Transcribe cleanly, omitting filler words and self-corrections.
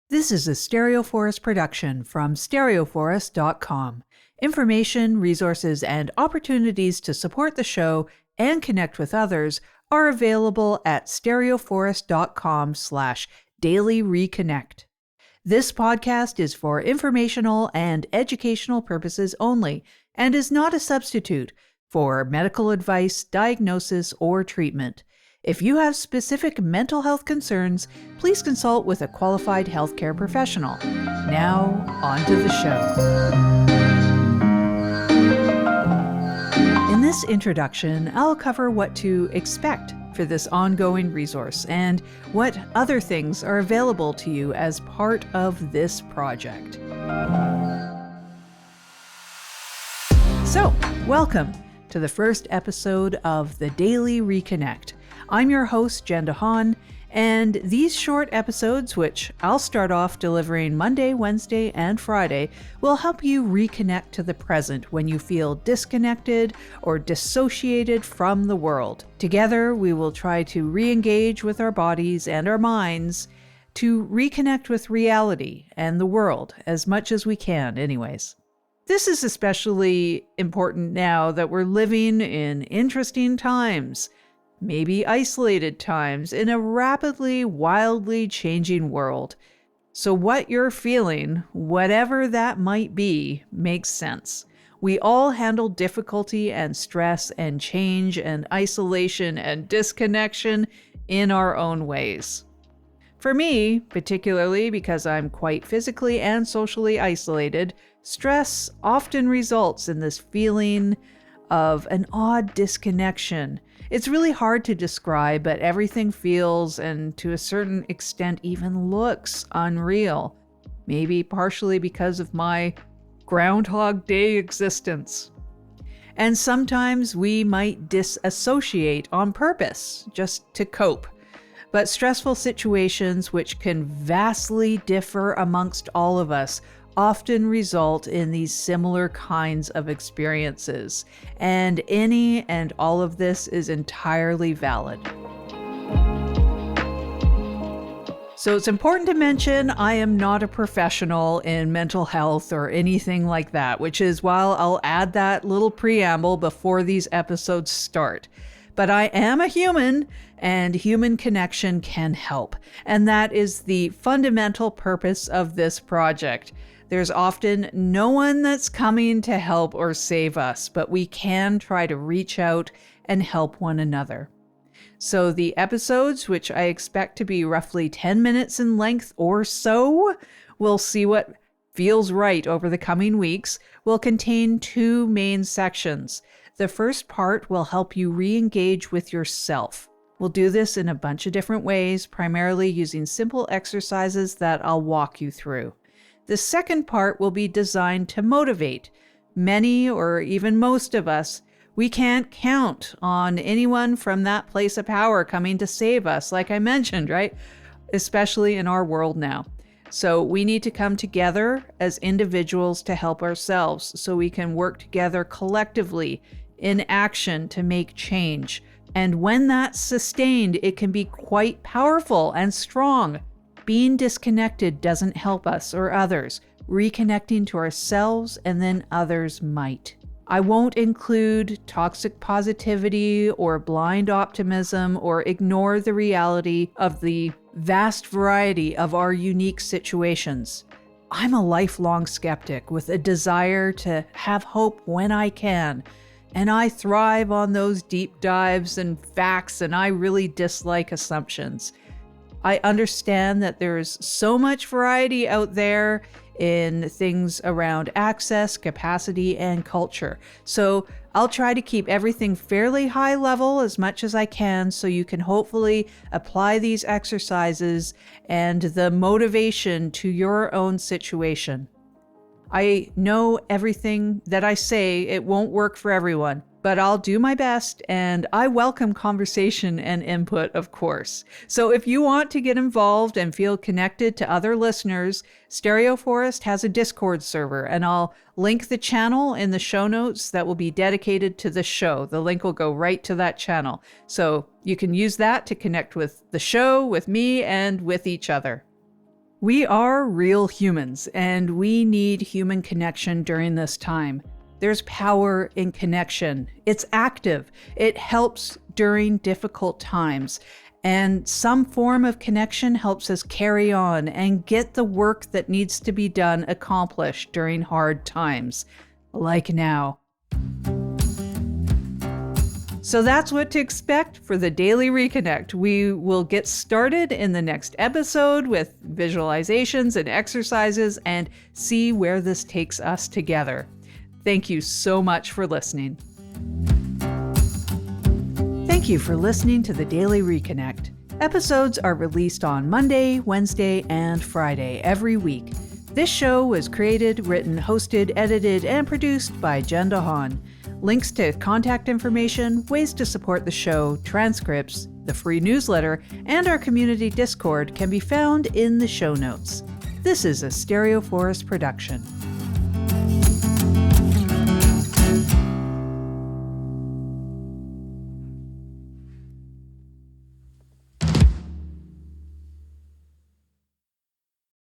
This is a Stereoforest production from stereoforest.com. Information, resources, and opportunities to support the show and connect with others are available at stereoforest.com/daily reconnect. This podcast is for informational and educational purposes only and is not a substitute for medical advice, diagnosis, or treatment. If you have specific mental health concerns, please consult with a qualified healthcare professional. Now, on to the show. In this introduction, I'll cover what to expect for this ongoing resource and what other things are available to you as part of this project. So, welcome to the first episode of the Daily Reconnect. I'm your host, deHaan, and these short episodes, which I'll start off delivering Monday, Wednesday, and Friday, will help you reconnect to the present when you feel disconnected or dissociated from the world. Together, we will try to re-engage with our bodies and our minds to reconnect with reality and the world as much as we can anyways. This is especially important now that we're living in interesting times, maybe isolated times, in a rapidly, wildly changing world. So what you're feeling, whatever that might be, makes sense. We all handle difficulty and stress and change and isolation and disconnection in our own ways. For me, particularly because I'm quite physically and socially isolated, stress often results in this feeling of an odd disconnection. It's really hard to describe, but everything feels, and to a certain extent even looks, unreal. Maybe partially because of my Groundhog Day existence. And sometimes we might disassociate on purpose, just to cope. But stressful situations, which can vastly differ amongst all of us, often result in these similar kinds of experiences, and any and all of this is entirely valid. So it's important to mention I am not a professional in mental health or anything like that, which is why I'll add that little preamble before these episodes start. But I am a human, and human connection can help, and that is the fundamental purpose of this project. There's often no one that's coming to help or save us, but we can try to reach out and help one another. So the episodes, which I expect to be roughly 10 minutes in length or so, we'll see what feels right over the coming weeks, will contain two main sections. The first part will help you re-engage with yourself. We'll do this in a bunch of different ways, primarily using simple exercises that I'll walk you through. The second part will be designed to motivate. Many, or even most of us, we can't count on anyone from that place of power coming to save us, like I mentioned, right? Especially in our world now. So we need to come together as individuals to help ourselves so we can work together collectively in action to make change. And when that's sustained, it can be quite powerful and strong. Being disconnected doesn't help us or others. Reconnecting to ourselves and then others might. I won't include toxic positivity or blind optimism or ignore the reality of the vast variety of our unique situations. I'm a lifelong skeptic with a desire to have hope when I can, and I thrive on those deep dives and facts, and I really dislike assumptions. I understand that there's so much variety out there in things around access, capacity, and culture. So I'll try to keep everything fairly high level as much as I can so you can hopefully apply these exercises and the motivation to your own situation. I know everything that I say, it won't work for everyone, but I'll do my best, and I welcome conversation and input, of course. So if you want to get involved and feel connected to other listeners, Stereoforest has a Discord server, and I'll link the channel in the show notes that will be dedicated to the show. The link will go right to that channel. So you can use that to connect with the show, with me, and with each other. We are real humans, and we need human connection during this time. There's power in connection. It's active. It helps during difficult times. And some form of connection helps us carry on and get the work that needs to be done accomplished during hard times, like now. So that's what to expect for the Daily Reconnect. We will get started in the next episode with visualizations and exercises and see where this takes us together. Thank you so much for listening. Thank you for listening to the Daily Reconnect. Episodes are released on Monday, Wednesday, and Friday every week. This show was created, written, hosted, edited, and produced by deHaan. Links to contact information, ways to support the show, transcripts, the free newsletter, and our community Discord can be found in the show notes. This is a Stereo Forest production.